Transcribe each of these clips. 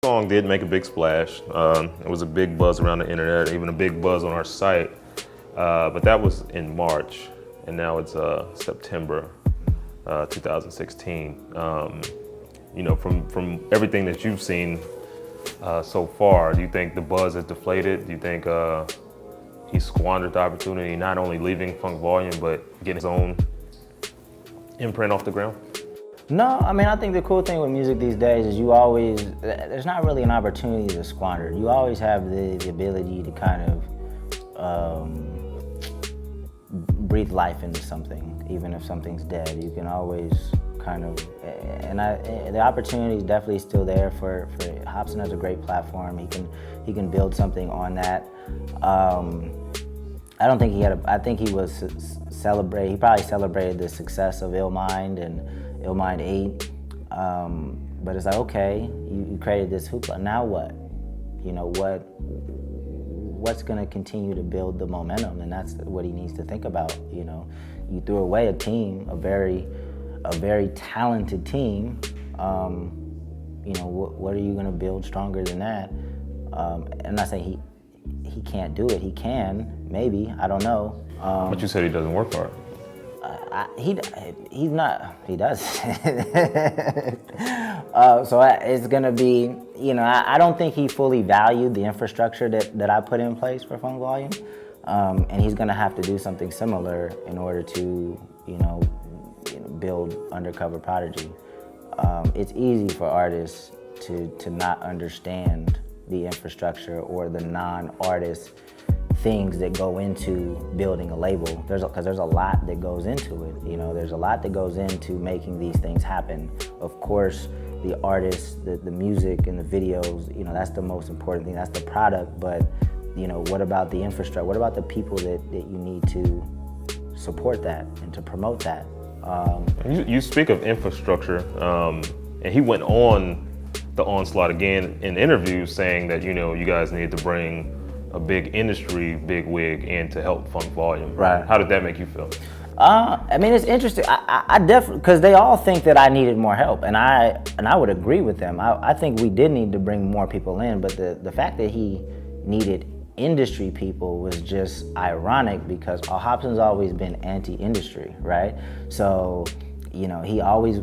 The song did make a big splash. It was a big buzz around the internet, even a big buzz on our site. But that was in March, and now it's September 2016. You know, from everything that you've seen so far, do you think the buzz has deflated? Do you think he squandered the opportunity, not only leaving Funk Volume, but getting his own imprint off the ground? No, I mean, I think the cool thing with music these days is there's not really an opportunity to squander. You always have the ability to kind of breathe life into something, even if something's dead. You can always kind of, the opportunity is definitely still there for Hopsin has a great platform. He can build something on that. I don't think I think he was he probably celebrated the success of Illmind and Illmind 8, but it's like, okay, you created this hoopla, now what? You know, what's gonna continue to build the momentum? And that's what he needs to think about. You know, you threw away a team, a very talented team. You know, what are you gonna build stronger than that? I'm not saying he can't do it. He can, maybe, I don't know. But you said he doesn't work hard. He's not, he does. So it's gonna be, you know, I don't think he fully valued the infrastructure that I put in place for Funk Volume. And he's gonna have to do something similar in order to, you know, build Undercover Prodigy. It's easy for artists to not understand the infrastructure or the non-artist things that go into building a label. Because there's a lot that goes into it. You know, there's a lot that goes into making these things happen. Of course, the artists, the music and the videos, you know, that's the most important thing. That's the product. But, you know, what about the infrastructure? What about the people that you need to support that and to promote that? You speak of infrastructure, and he went on the onslaught again in interviews saying that, you know, you guys need to bring a big industry bigwig in to help Funk Volume. Right. How did that make you feel? I mean, it's interesting. I definitely, because they all think that I needed more help, and I would agree with them. I think we did need to bring more people in, but the fact that he needed industry people was just ironic because Hopsin's always been anti-industry, right? So, you know,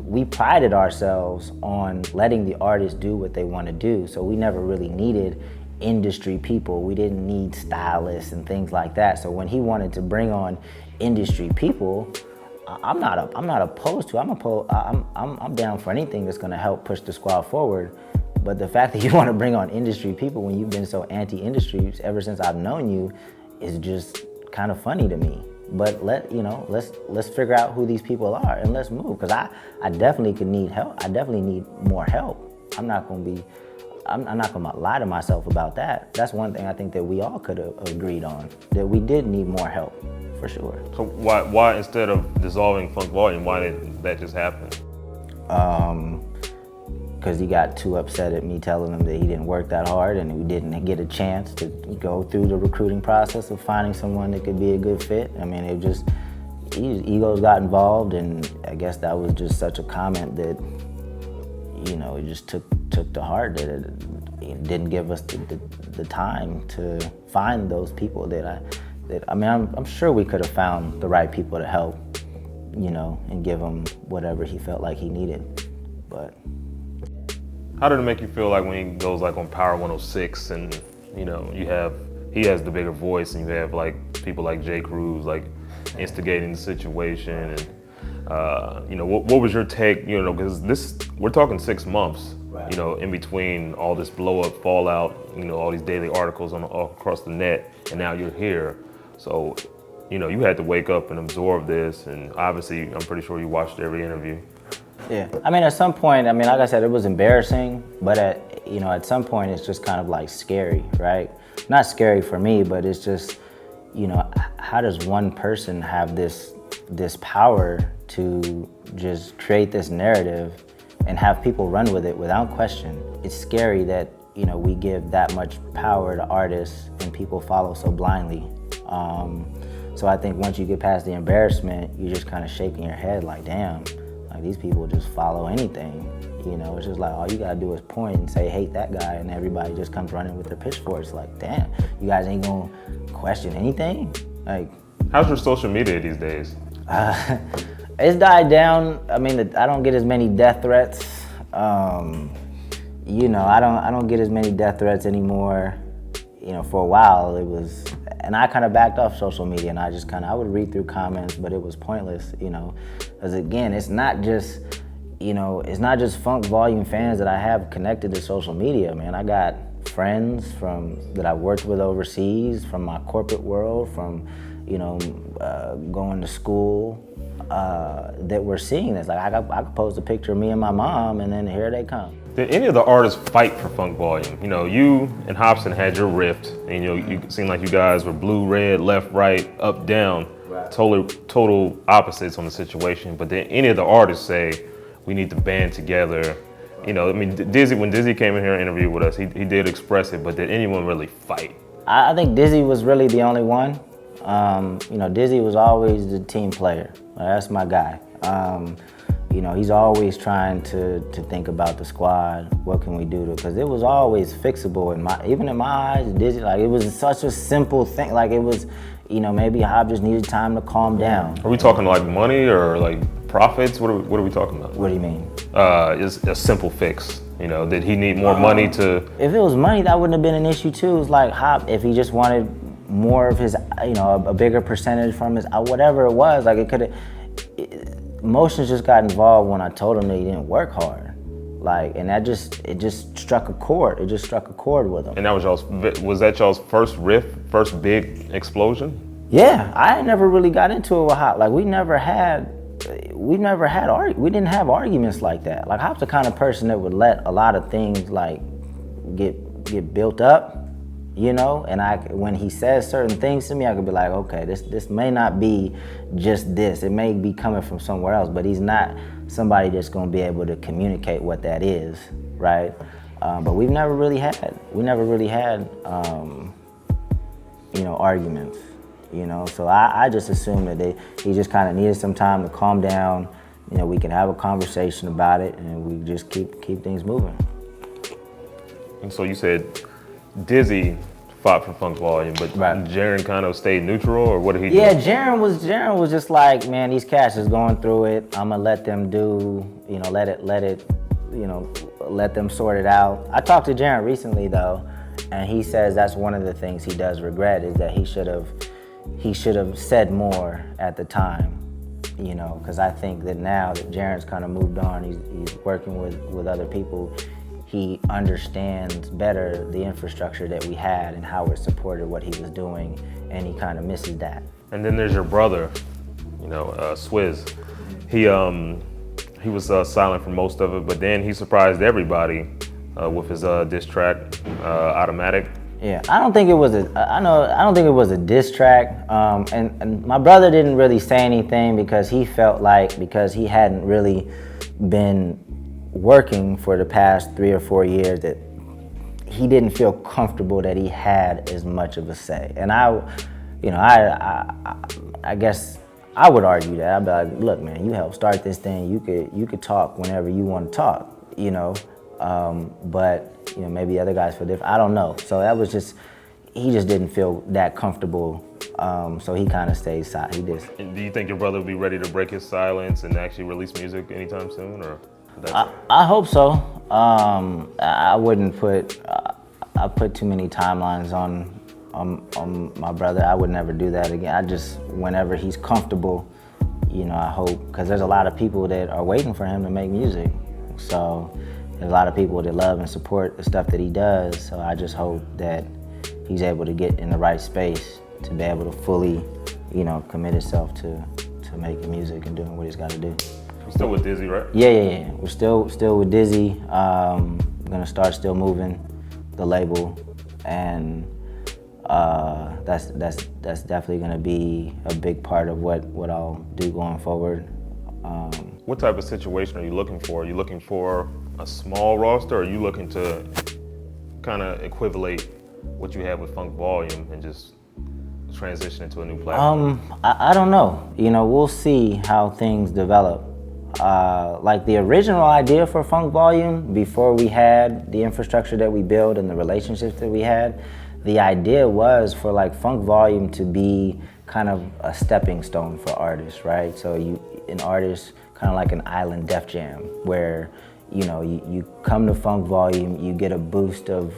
we prided ourselves on letting the artists do what they want to do. So we never really needed industry people. We didn't need stylists and things like that. So when he wanted to bring on industry people, I'm not opposed to. I'm down for anything that's going to help push the squad forward. But the fact that you want to bring on industry people when you've been so anti-industry ever since I've known you is just kind of funny to me. But let's figure out who these people are and let's move. Because I definitely could need help. I definitely need more help. I'm not gonna lie to myself about that. That's one thing I think that we all could have agreed on, that we did need more help, for sure. So why instead of dissolving Funk Volume, why did that just happen? Because he got too upset at me telling him that he didn't work that hard and we didn't get a chance to go through the recruiting process of finding someone that could be a good fit. I mean, egos got involved, and I guess that was just such a comment that, you know, it just took to heart that it didn't give us the time to find those people I mean, I'm sure we could have found the right people to help, you know, and give him whatever he felt like he needed, but. How did it make you feel like when he goes like on Power 106 and, you know, he has the bigger voice and you have like people like J. Cruz like instigating the situation and, you know, what was your take, you know, because we're talking 6 months, right, you know, in between all this blow up, fallout, you know, all these daily articles all across the net, and now you're here. So, you know, you had to wake up and absorb this, and obviously I'm pretty sure you watched every interview. Yeah, I mean, at some point, I mean, like I said, it was embarrassing, but at some point it's just kind of like scary, right? Not scary for me, but it's just, you know, how does one person have this power to just create this narrative and have people run with it without question? It's scary that, you know, we give that much power to artists and people follow so blindly. So I think once you get past the embarrassment, you're just kind of shaking your head like, damn, Like, these people just follow anything. You know, it's just like, all you gotta do is point and say, hate that guy, and everybody just comes running with their pitchforks. Like, damn, you guys ain't gonna question anything? Like, how's your social media these days? It's died down. I mean, I don't get as many death threats. You know, I don't get as many death threats anymore. You know, for a while it was, and I kind of backed off social media, and I would read through comments, but it was pointless, you know, because again, it's not just Funk Volume fans that I have connected to social media, man. I got friends that I worked with overseas, from my corporate world, from, you know, going to school, that were seeing this. Like, I could post a picture of me and my mom, and then here they come. Did any of the artists fight for Funk Volume? You know, you and Hopsin had your rift, and you know, you seemed like you guys were blue, red, left, right, up, down, right. Total opposites on the situation. But did any of the artists say, we need to band together? You know, I mean, when Dizzy came in here and interviewed with us, he did express it, but did anyone really fight? I think Dizzy was really the only one. You know, Dizzy was always the team player. That's my guy. You know, he's always trying to think about the squad. What can we do to? Because it was always fixable even in my eyes. Dizzy, like, it was such a simple thing. Like, it was, you know, maybe Hob just needed time to calm down. Are we talking like money or like profits? What are we talking about? What do you mean? It's a simple fix. You know, did he need more money to? If it was money, that wouldn't have been an issue too. It's like Hob, if he just wanted more of his, you know, a bigger percentage from his, whatever it was, like, it could have. Emotions just got involved when I told him that he didn't work hard, like, and it just struck a chord. It just struck a chord with him. And that was y'all's first riff, first big explosion? Yeah, I never really got into it with Hop. Like, we didn't have arguments like that. Like, Hop's the kind of person that would let a lot of things like get built up, you know, and when he says certain things to me, I could be like, okay, this may not be just this. It may be coming from somewhere else, but he's not somebody that's gonna be able to communicate what that is, right? But we never really had, you know, arguments, you know? So I just assumed that he just kind of needed some time to calm down. You know, we can have a conversation about it, and we just keep things moving. And so you said Dizzy fought for Funk Volume, but right. Jaren kind of stayed neutral, or what did he do? Yeah, Jaren was just like, man, these cats is going through it. I'm gonna let them do, you know, let them sort it out. I talked to Jaren recently though, and he says that's one of the things he does regret, is that he should have said more at the time, you know, because I think that now that Jaren's kind of moved on, he's working with other people. He understands better the infrastructure that we had and how it supported what he was doing, and he kind of misses that. And then there's your brother, you know, Swizz. He was silent for most of it, but then he surprised everybody with his diss track, Automatic. Yeah, I don't think it was a diss track, and my brother didn't really say anything because he felt like, because he hadn't really been working for the past 3 or 4 years, that he didn't feel comfortable that he had as much of a say. And I guess I would argue that. I'd be like, look, man, you helped start this thing. You could talk whenever you want to talk, you know. But you know, maybe other guys feel different. I don't know. So that was just, he just didn't feel that comfortable. So he kind of stayed silent. He did. And do you think your brother would be ready to break his silence and actually release music anytime soon, or? I hope so. I wouldn't put too many timelines on my brother. I would never do that again. I just, whenever he's comfortable, you know, I hope, because there's a lot of people that are waiting for him to make music. So there's a lot of people that love and support the stuff that he does. So I just hope that he's able to get in the right space to be able to fully, you know, commit himself to making music and doing what he's got to do. You're still with Dizzy, right? Yeah. We're still with Dizzy. We're gonna start Still Moving, the label, and that's definitely gonna be a big part of what I'll do going forward. What type of situation are you looking for? Are you looking for a small roster, or are you looking to kind of equivalate what you have with Funk Volume and just transition into a new platform? I don't know. You know, we'll see how things develop. Like the original idea for Funk Volume, before we had the infrastructure that we built and the relationships that we had, the idea was for like Funk Volume to be kind of a stepping stone for artists, right? So an artist, kind of like an island Def Jam, where you come to Funk Volume, you get a boost of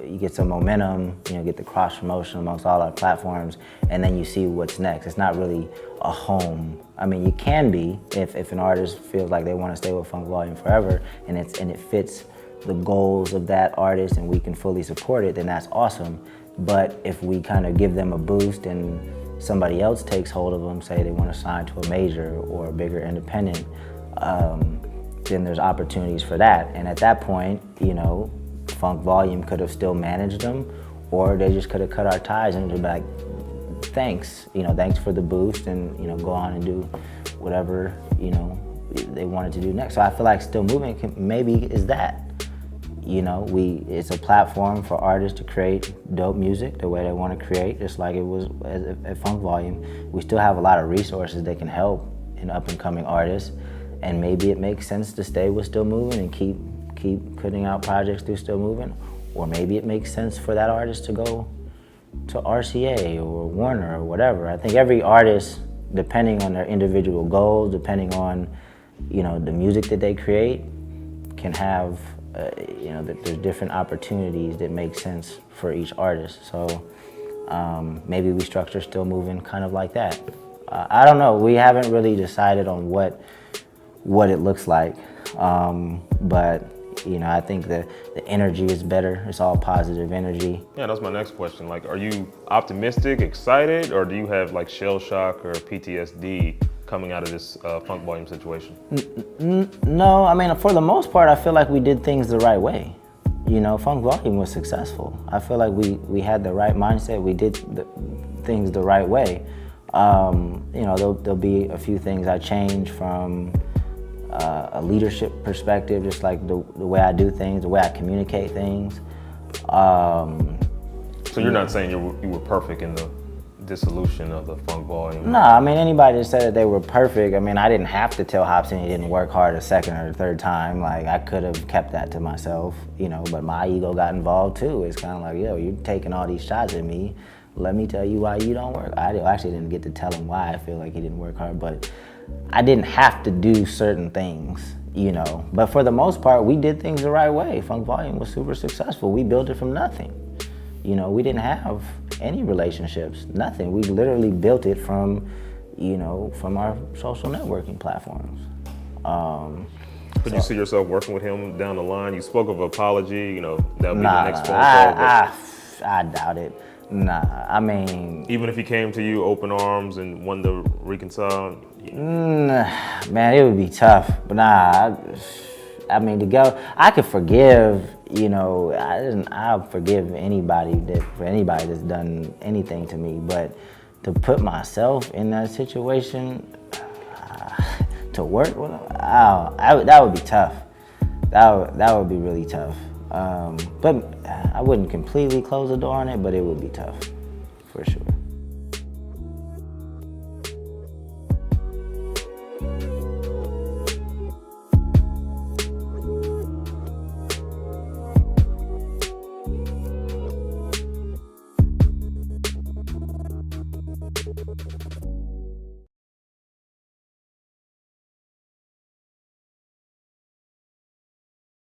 you get some momentum, get the cross promotion amongst all our platforms, and then you see what's next. It's not really a home. I mean, you can be if an artist feels like they want to stay with Funk Volume forever, and it fits the goals of that artist, and we can fully support it, then that's awesome. But if we kind of give them a boost and somebody else takes hold of them, say they want to sign to a major or a bigger independent, then there's opportunities for that. And at that point, Funk Volume could have still managed them, or they just could have cut our ties and be like, thanks, thanks for the boost, and go on and do whatever they wanted to do next. So I feel like Still Moving maybe is that. It's a platform for artists to create dope music the way they want to create, just like it was at Funk Volume. We still have a lot of resources that can help an up and coming artist, and maybe it makes sense to stay with Still Moving and keep putting out projects through Still Moving, or maybe it makes sense for that artist to go to RCA or Warner or whatever. I think every artist, depending on their individual goals, depending on the music that they create, can have there's different opportunities that make sense for each artist. So maybe we structure Still Moving kind of like that. I don't know. We haven't really decided on what it looks like, but I think the energy is better. It's all positive energy. Yeah, that's my next question. Like, are you optimistic, excited, or do you have like shell shock or PTSD coming out of this Funk Volume situation? No, I mean, for the most part, I feel like we did things the right way. Funk Volume was successful. I feel like we had the right mindset. We did things the right way. There'll be a few things I change from a leadership perspective, just like the way I do things, the way I communicate things. So you're not saying you were perfect in the dissolution of the Funk Volume? No, I mean, anybody that said that they were perfect, I mean, I didn't have to tell Hopsin he didn't work hard a second or a third time. Like, I could have kept that to myself, but my ego got involved too. It's kind of like, you're taking all these shots at me. Let me tell you why you don't work. I actually didn't get to tell him why I feel like he didn't work hard, but I didn't have to do certain things, But for the most part, we did things the right way. Funk Volume was super successful. We built it from nothing. We didn't have any relationships, nothing. We literally built it from our social networking platforms. Could you see yourself working with him down the line? You spoke of apology, that would be the next phone call. I doubt it. Nah, I mean... Even if he came to you open arms and wanted to reconcile? Man, it would be tough. But nah, I mean, to go... I could forgive, I'll forgive anybody that's done anything to me. But to put myself in that situation, to work with him, that would be tough. That would be really tough. But I wouldn't completely close the door on it, but it would be tough, for sure.